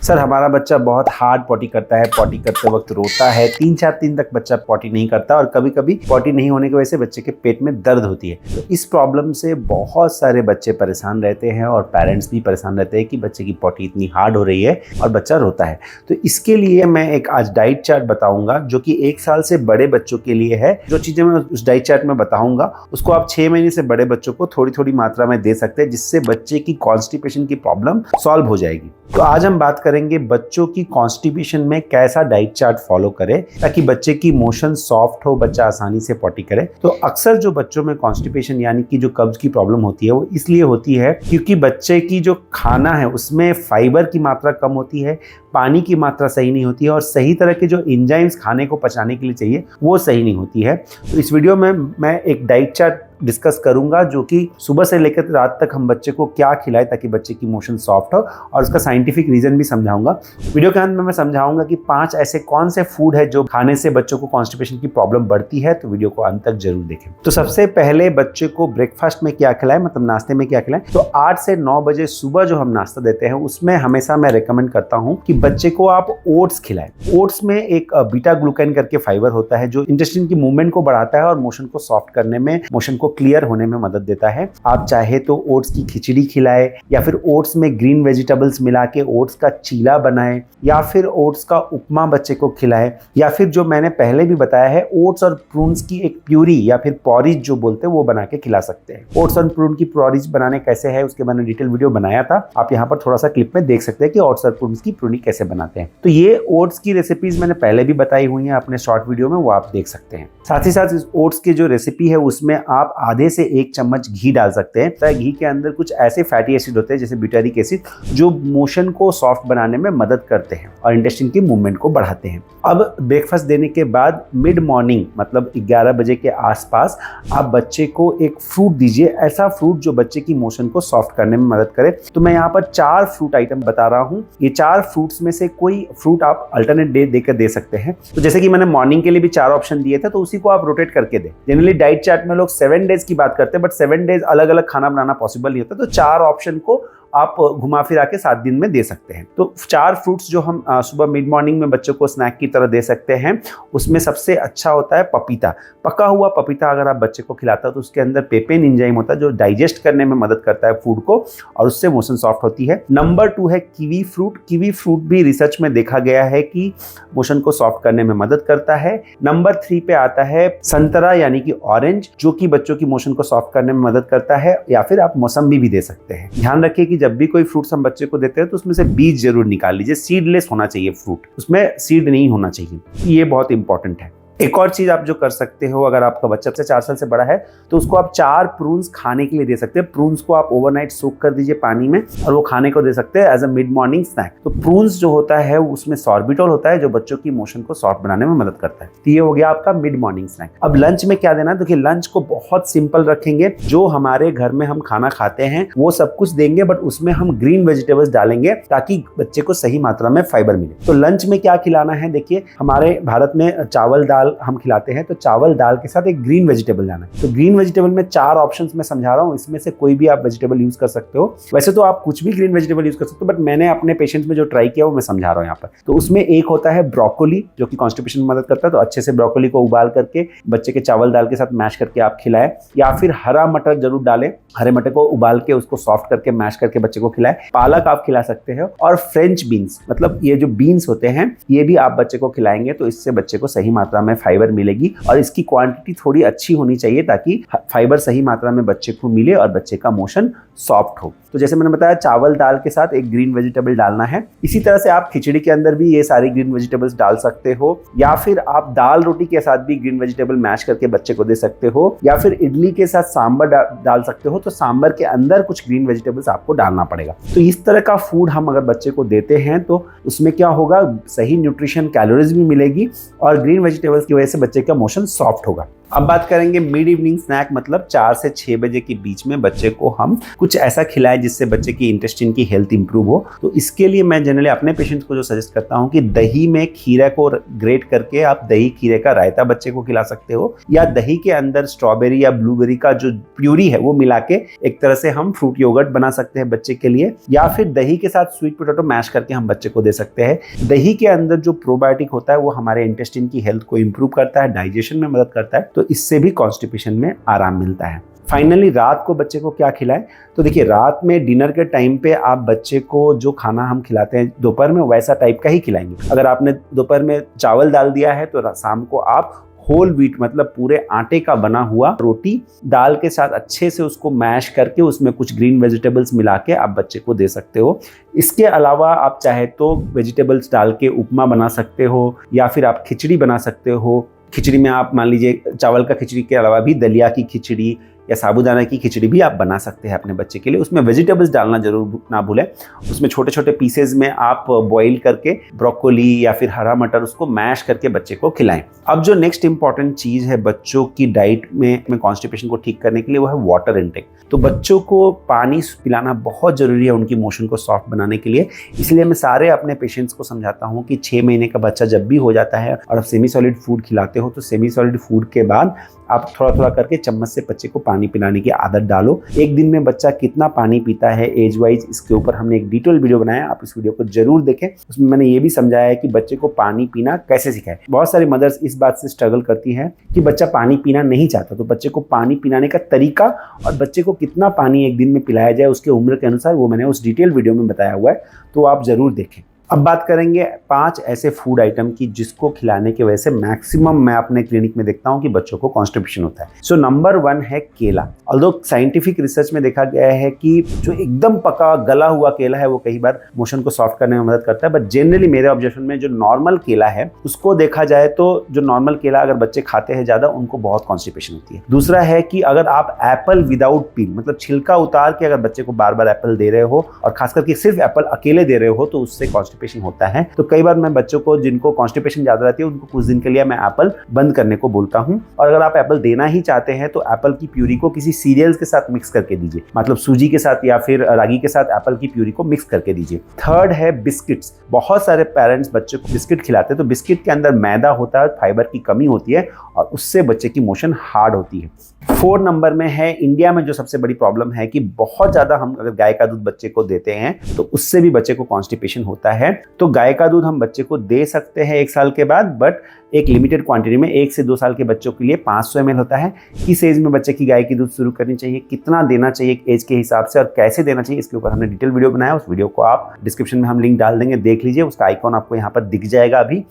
Sir हमारा बच्चा बहुत हार्ड पॉटी करता है, पॉटी करते वक्त रोता है, 3-4 दिन तक बच्चा पॉटी नहीं करता और कभी कभी पॉटी नहीं होने की वजह से बच्चे के पेट में दर्द होती है। तो इस प्रॉब्लम से बहुत सारे बच्चे परेशान रहते हैं और पेरेंट्स भी परेशान रहते हैं कि बच्चे की पॉटी इतनी हार्ड हो रही है और बच्चा रोता है। तो इसके लिए मैं एक आज डाइट चार्ट बताऊंगा जो कि 1 साल से बड़े बच्चों के लिए है। जो चीजें मैं उस डाइट चार्ट में बताऊंगा उसको आप 6 महीने से बड़े बच्चों को थोड़ी थोड़ी मात्रा में दे सकते हैं, जिससे बच्चे की कॉन्स्टिपेशन की प्रॉब्लम सॉल्व हो जाएगी। तो आज हम बात करेंगे बच्चों की कॉन्स्टिपेशन में कैसा डाइट चार्ट फॉलो करें ताकि बच्चे की मोशन सॉफ्ट हो, बच्चा आसानी से पॉटी करे। तो अक्सर जो बच्चों में कॉन्स्टिपेशन यानी कि जो कब्ज की प्रॉब्लम होती है वो इसलिए होती है क्योंकि बच्चे की जो खाना है उसमें फाइबर की मात्रा कम होती है, पानी की मात्रा सही नहीं होती है और सही तरह के जो एंजाइम्स खाने को पचाने के लिए चाहिए वो सही नहीं होती है। तो इस वीडियो में मैं एक डाइट चार्ट डिस्कस करूंगा जो कि सुबह से लेकर रात तक हम बच्चे को क्या खिलाए ताकि बच्चे की मोशन सॉफ्ट हो, और उसका साइंटिफिक रीजन भी समझाऊंगा। वीडियो के अंत में मैं समझाऊंगा कि 5 ऐसे कौन से फूड है जो खाने से बच्चों को कॉन्स्टिपेशन की प्रॉब्लम बढ़ती है। तो वीडियो को अंत तक जरूर देखें। तो सबसे पहले बच्चे को ब्रेकफास्ट में क्या खिलाएं, मतलब नाश्ते में क्या खिलाएं। तो 8 से 9 बजे सुबह जो हम नाश्ता देते हैं उसमें हमेशा मैं रिकमेंड करता हूं कि बच्चे को आप ओट्स खिलाएं। ओट्स में एक बीटा ग्लूकेन करके फाइबर होता है जो इंटेस्टाइन की मूवमेंट को बढ़ाता है और मोशन को सॉफ्ट करने में, मोशन को क्लियर होने में मदद देता है। आप चाहे तो ओट्स की खिचड़ी खिलाएं या फिर ओट्स में ग्रीन वेजिटेबल्स मिला के ओट्स का चीला बनाएं या फिर ओट्स का उपमा बच्चे को खिलाएं, या फिर जो मैंने पहले भी बताया है ओट्स और प्रून्स की एक प्यूरी या फिर पॉरिज जो बोलते हैं वो बना के खिला सकते हैं। ओट्स और प्रून की पॉरिज बनाने कैसे है उसके मैंने डिटेल वीडियो बनाया था, आप यहाँ पर थोड़ा सा क्लिप में देख सकते हैं कि ओट्स और प्रून्स की प्रूनी कैसे बनाते हैं। तो ये ओट्स की रेसिपीज मैंने पहले भी बताई हुई है अपने शॉर्ट वीडियो में, वो आप देख सकते हैं। साथ ही साथ इस ओट्स की जो रेसिपी है उसमें आप आधे से 1 चम्मच घी डाल सकते हैं। तो घी के अंदर कुछ ऐसे फैटी एसिड होते हैं जैसे ब्यूटारिक एसिड जो मोशन को सॉफ्ट बनाने में मदद करते हैं और इंटेस्टाइन की मूवमेंट को बढ़ाते हैं। अब ब्रेकफास्ट देने के बाद मिड मॉर्निंग मतलब 11 बजे के आसपास आप बच्चे को एक फ्रूट दीजिए, ऐसा फ्रूट जो बच्चे की मोशन को सॉफ्ट करने में मदद करे। तो मैं यहाँ पर 4 फ्रूट आइटम बता रहा हूँ। ये 4 फ्रूट्स में से कोई फ्रूट आप अल्टरनेट डे देकर दे सकते हैं। तो जैसे कि मैंने मॉर्निंग के लिए भी 4 ऑप्शन दिए थे तो उसी को आप रोटेट करके दें। जनरली डाइट चार्ट में लोग 7 डेज की बात करते हैं बट 7 डेज अलग अलग खाना बनाना पॉसिबल नहीं होता। तो 4 ऑप्शन को आप घुमा फिरा के 7 दिन में दे सकते हैं। तो 4 फ्रूट्स जो हम सुबह मिड मॉर्निंग में बच्चों को स्नैक की तरह दे सकते हैं उसमें सबसे अच्छा होता है पपीता। पका हुआ पपीता अगर आप बच्चे को खिलाता हो तो उसके अंदर पेपेन एंजाइम होता है जो डाइजेस्ट करने में मदद करता है फूड को और उससे मोशन सॉफ्ट होती है। नंबर 2 है कीवी फ्रूट। कीवी फ्रूट भी रिसर्च में देखा गया है कि मोशन को सॉफ्ट करने में मदद करता है। नंबर 3 पे आता है संतरा यानी कि ऑरेंज जो कि बच्चों की मोशन को सॉफ्ट करने में मदद करता है, या फिर आप मौसम्बी भी दे सकते हैं। ध्यान रखिए कि जब भी कोई फ्रूट्स हम बच्चे को देते हैं तो उसमें से बीज जरूर निकाल लीजिए। सीडलेस होना चाहिए फ्रूट, उसमें सीड नहीं होना चाहिए, ये बहुत इंपॉर्टेंट है। एक और चीज आप जो कर सकते हो, अगर आपका बच्चा से 4 साल से बड़ा है तो उसको आप 4 प्रून्स खाने के लिए दे सकते हैं। प्रून्स को आप ओवरनाइट सोक कर दीजिए पानी में और वो खाने को दे सकते हैं as a mid morning snack. तो प्रून्स जो होता है उसमें सॉर्बिटोल होता है जो बच्चों की मोशन को सॉफ्ट बनाने में मदद करता है। तो ये हो गया आपका मिड मॉर्निंग स्नैक। अब लंच में क्या देना है, देखिए लंच को बहुत सिंपल रखेंगे। जो हमारे घर में हम खाना खाते हैं वो सब कुछ देंगे बट उसमें हम ग्रीन वेजिटेबल्स डालेंगे ताकि बच्चे को सही मात्रा में फाइबर मिले। तो लंच में क्या खिलाना है, देखिए हमारे भारत में चावल दाल हम खिलाते हैं तो चावल दाल के साथ एक ग्रीन वेजिटेबल लाना है। तो ग्रीन वेजिटेबल में 4 ऑप्शंस मैं समझा रहा हूं, इसमें से कोई भी आप वेजिटेबल यूज कर सकते हो। वैसे तो आप कुछ भी ग्रीन वेजिटेबल यूज कर सकते हो बट मैंने अपने पेशेंट्स में जो ट्राई किया वो मैं समझा रहा हूं यहाँ पर। तो उसमें एक होता है ब्रोकोली जो कि कॉन्स्टिपेशन में मदद करता है। तो अच्छे से ब्रोकोली को उबाल करके बच्चे के चावल दाल के साथ मैश करके आप खिलाएं, या फिर हरा मटर जरूर डालें। हरे मटर को उबाल के उसको सॉफ्ट करके मैश करके बच्चे को खिलाएं। पालक आप खिला सकते हो और फ्रेंच बीन्स, मतलब ये जो बीन्स होते हैं ये भी आप बच्चे को खिलाएंगे तो इससे बच्चे को सही मात्रा में फाइबर मिलेगी और इसकी क्वांटिटी थोड़ी अच्छी होनी चाहिए ताकि फाइबर सही मात्रा में बच्चे को मिले और बच्चे का मोशन सॉफ्ट हो। तो जैसे मैंने बताया चावल दाल के साथ एक ग्रीन वेजिटेबल डालना है। इसी तरह से आप खिचड़ी के अंदर भी ये सारी ग्रीन वेजिटेबल्स डाल सकते हो, या फिर आप दाल रोटी के साथ भी ग्रीन वेजिटेबल मैश करके बच्चे को दे सकते हो, या फिर इडली के साथ सांबर डाल सकते हो। तो सांबर के अंदर कुछ ग्रीन वेजिटेबल्स आपको डालना पड़ेगा। तो इस तरह का फूड हम अगर बच्चे को देते हैं तो उसमें क्या होगा, सही न्यूट्रिशन कैलोरीज भी मिलेगी और ग्रीन वेजिटेबल्स की वजह से बच्चे का मोशन सॉफ्ट होगा। अब बात करेंगे मिड इवनिंग स्नैक, मतलब 4 से 6 बजे के बीच में बच्चे को हम कुछ ऐसा खिलाएं जिससे बच्चे की इंटेस्टाइन की हेल्थ इंप्रूव हो। तो इसके लिए मैं जनरली अपने पेशेंट्स को जो सजेस्ट करता हूं कि दही में खीरा को ग्रेट करके आप दही खीरे का रायता बच्चे को खिला सकते हो, या दही के अंदर स्ट्रॉबेरी या ब्लूबेरी का जो प्यूरी है वो मिला के एक तरह से हम फ्रूट योगर्ट बना सकते हैं बच्चे के लिए, या फिर दही के साथ स्वीट पोटैटो मैश करके हम बच्चे को दे सकते हैं। दही के अंदर जो प्रोबायोटिक होता है वो हमारे इंटेस्टाइन की हेल्थ को इंप्रूव करता है, डाइजेशन में मदद करता है, तो इससे भी कॉन्स्टिपेशन में आराम मिलता है। फाइनली रात को बच्चे को क्या खिलाएं, तो देखिए रात में डिनर के टाइम पे आप बच्चे को जो खाना हम खिलाते हैं दोपहर में वैसा टाइप का ही खिलाएंगे। अगर आपने दोपहर में चावल दाल दिया है तो शाम को आप होल व्हीट मतलब पूरे आटे का बना हुआ रोटी दाल के साथ अच्छे से उसको मैश करके उसमें कुछ ग्रीन वेजिटेबल्स मिला के आप बच्चे को दे सकते हो। इसके अलावा आप चाहे तो वेजिटेबल्स डाल के उपमा बना सकते हो, या फिर आप खिचड़ी बना सकते हो। खिचड़ी में आप मान लीजिए चावल का खिचड़ी के अलावा भी दलिया की खिचड़ी या साबूदाना की खिचड़ी भी आप बना सकते हैं अपने बच्चे के लिए। उसमें वेजिटेबल्स डालना जरूर ना भूलें। उसमें छोटे छोटे पीसेज में आप बॉईल करके ब्रोकोली या फिर हरा मटर उसको मैश करके बच्चे को खिलाएं। अब जो नेक्स्ट इंपॉर्टेंट चीज़ है बच्चों की डाइट में कॉन्स्टिपेशन को ठीक करने के लिए वो है वाटर इनटेक। तो बच्चों को पानी पिलाना बहुत ज़रूरी है उनकी मोशन को सॉफ्ट बनाने के लिए। इसलिए मैं सारे अपने पेशेंट्स को समझाता हूँ कि 6 महीने का बच्चा जब भी हो जाता है और आप सेमी सॉलिड फूड खिलाते हो तो सेमी सॉलिड फूड के बाद आप थोड़ा थोड़ा करके चम्मच से बच्चे को पानी पिलाने की आदत डालो। एक दिन में बच्चा कितना पानी पीता है एज वाइज, इसके ऊपर हमने एक डिटेल वीडियो बनाया है, आप इस वीडियो को जरूर देखें। उसमें मैंने ये भी समझाया है कि बच्चे को पानी पीना कैसे सिखाएं। बहुत सारी मदर्स इस बात से स्ट्रगल करती हैं कि बच्चा पानी पीना नहीं चाहता, तो बच्चे को पानी पिलाने का तरीका और बच्चे को कितना पानी एक दिन में पिलाया जाए उसके उम्र के अनुसार वो मैंने उस डिटेल वीडियो में बताया हुआ है, तो आप जरूर देखें। अब बात करेंगे 5 ऐसे फूड आइटम की जिसको खिलाने की वजह से मैक्सिमम मैं अपने क्लिनिक में देखता हूं कि बच्चों को कॉन्स्टिपेशन होता है। सो नंबर 1 है केला। ऑल्दो साइंटिफिक रिसर्च में देखा गया है कि जो एकदम पका गला हुआ केला है वो कई बार मोशन को सॉफ्ट करने में मदद करता है, बट जनरली मेरे ऑब्जर्वेशन में जो नॉर्मल केला है उसको देखा जाए तो जो नॉर्मल केला अगर बच्चे खाते हैं ज्यादा उनको बहुत कॉन्स्टिपेशन होती है। दूसरा है कि अगर आप एप्पल विदाउट पील मतलब छिलका उतार के अगर बच्चे को बार बार एप्पल दे रहे हो और खास करके सिर्फ एप्पल अकेले दे रहे हो तो उससे कॉन्स्टिपेशन होता है। तो कई बार मैं बच्चों को जिनको कॉन्स्टिपेशन ज्यादा रहती है उनको कुछ दिन के लिए मैं एप्पल बंद करने को बोलता हूं, और अगर आप एप्पल देना ही चाहते हैं तो एप्पल की प्यूरी को किसी सीरियल्स के साथ मिक्स करके दीजिए, मतलब सूजी के साथ या फिर रागी के साथ एप्पल की प्यूरी को मिक्स करके दीजिए। थर्ड है बिस्किट्स। बहुत सारे पेरेंट्स बच्चे को बिस्किट खिलाते हैं तो बिस्किट के अंदर मैदा होता है, फाइबर की कमी होती है और उससे बच्चे की मोशन हार्ड होती है। 4 नंबर में है इंडिया में जो सबसे बड़ी प्रॉब्लम है कि बहुत ज्यादा हम अगर गाय का दूध बच्चे को देते हैं तो उससे भी बच्चे को कॉन्स्टिपेशन होता है। तो गाय का दूध हम बच्चे को दे सकते हैं 1 साल के बाद, बट एक लिमिटेड क्वांटिटी में। 1 से 2 साल के बच्चों के लिए 500 ml होता है। किस एज में बच्चे की गाय की दूध शुरू करनी चाहिए, कितना देना चाहिए एज के हिसाब से और कैसे देना चाहिए, इसके ऊपर हमने डिटेल वीडियो बनाया। उस वीडियो को आप डिस्क्रिप्शन में हम लिंक डाल देंगे, देख लीजिए, उसका आइकॉन आपको यहाँ पर दिख जाएगा अभी।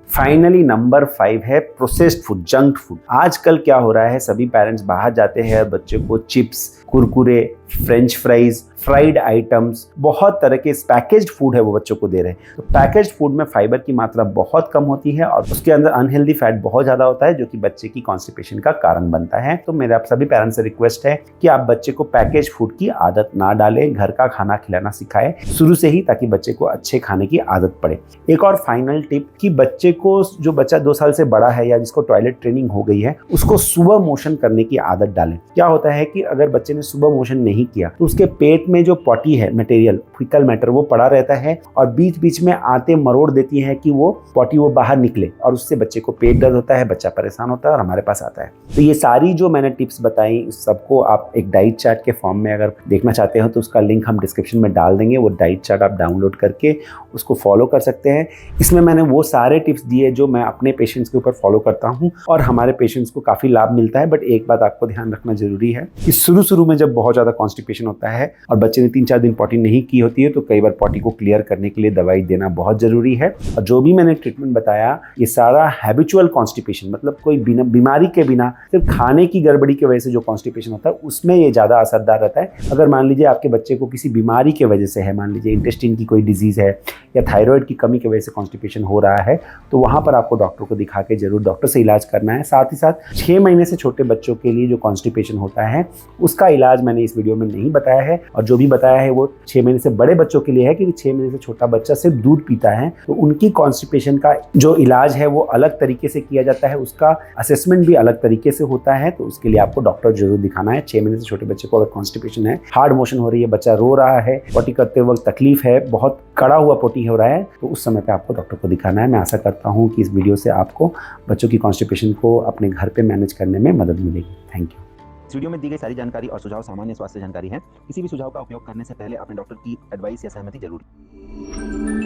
फाइनली नंबर 5 है प्रोसेस्ड फूड, जंक फूड। आजकल क्या हो रहा है, सभी पेरेंट्स बाहर जाते हैं, बच्चे को chips, Kurkure, French fries, fried items, बहुत तरह के पैकेज्ड फूड है वो बच्चों को दे रहे हैं। तो पैकेज्ड फूड में फाइबर की मात्रा बहुत कम होती है और उसके अंदर अनहेल्दी फैट बहुत ज्यादा होता है जो कि बच्चे की कॉन्स्टिपेशन का कारण बनता है। तो मेरे आप सभी पेरेंट्स से रिक्वेस्ट है कि आप बच्चे को पैकेज फूड की आदत ना डालें, घर का खाना खिलाना सिखाएं शुरू से ही, ताकि बच्चे को अच्छे खाने की आदत पड़े। एक और फाइनल टिप कि बच्चे को, जो बच्चा 2 साल से बड़ा है या जिसको टॉयलेट ट्रेनिंग हो गई है, उसको सुबह मोशन करने की आदत डालें। क्या होता है कि अगर बच्चे ने सुबह मोशन नहीं किया तो उसके पेट में जो पॉटी है मटेरियल, फीकल मैटर, वो पड़ा रहता है और बीच बीच में आते मरोड़ देती है कि वो पॉटी वो बाहर निकले और उससे बच्चे को पेट दर्द होता है, बच्चा परेशान होता है और हमारे पास आता है। तो ये सारी जो मैंने टिप्स बताई उस सबको आप एक डाइट चार्ट के फॉर्म में अगर देखना चाहते हो तो उसका लिंक हम डिस्क्रिप्शन में डाल देंगे। वो डाइट चार्ट आप डाउनलोड करके उसको फॉलो कर सकते हैं। इसमें मैंने वो सारे टिप्स दिए जो मैं अपने पेशेंट्स के ऊपर फॉलो करता हूँ और हमारे पेशेंट्स को काफी लाभ मिलता है। बट एक बात आपको ध्यान रखना जरूरी है कि शुरू में जब बहुत ज्यादा कॉन्स्टिपेशन होता है और बच्चे ने 3-4 दिन पॉटी नहीं की होती है तो कई बार पॉटी को क्लियर करने के लिए दवाई देना बहुत जरूरी है। और जो भी मैंने ट्रीटमेंट बताया ये सारा हैबिचुअल कॉन्स्टिपेशन, मतलब कोई बीमारी के बिना सिर्फ खाने की गड़बड़ी की वजह से जो कॉन्स्टिपेशन होता है उसमें ये ज्यादा असरदार रहता है। अगर मान लीजिए आपके बच्चे को किसी बीमारी की वजह से है, मान लीजिए इंटेस्टाइन की कोई डिजीज है या थायराइड की कमी की वजह से कॉन्स्टिपेशन हो रहा है, तो वहाँ पर आपको डॉक्टर को दिखा के जरूर डॉक्टर से इलाज करना है। साथ ही साथ 6 महीने से छोटे बच्चों के लिए जो कॉन्स्टिपेशन होता है उसका इलाज मैंने इस वीडियो में नहीं बताया है, और जो भी बताया है वो 6 महीने से बड़े बच्चों के लिए है, क्योंकि 6 महीने से छोटा बच्चा सिर्फ दूध पीता है, तो उनकी कॉन्स्टिपेशन का जो इलाज है वो अलग तरीके से किया जाता है, उसका असेसमेंट भी अलग तरीके से होता है। तो उसके लिए आपको डॉक्टर जरूर दिखाना है। 6 महीने से छोटे बच्चे को अगर कॉन्स्टिपेशन है, हार्ड मोशन हो रही है, बच्चा रो रहा है, पोटी करते वक्त तकलीफ है, बहुत कड़ा हुआ पोटी हो रहा है, तो उस समय पे आपको डॉक्टर को दिखाना है। मैं आशा करता हूँ कि इस वीडियो से आपको बच्चों की कॉन्स्टिपेशन को अपने घर पे मैनेज करने में मदद मिलेगी। Thank you. इस वीडियो में दी गई सारी जानकारी और सुझाव सामान्य स्वास्थ्य जानकारी है। किसी भी सुझाव का उपयोग करने से पहले अपने डॉक्टर की एडवाइस या सहमति जरूर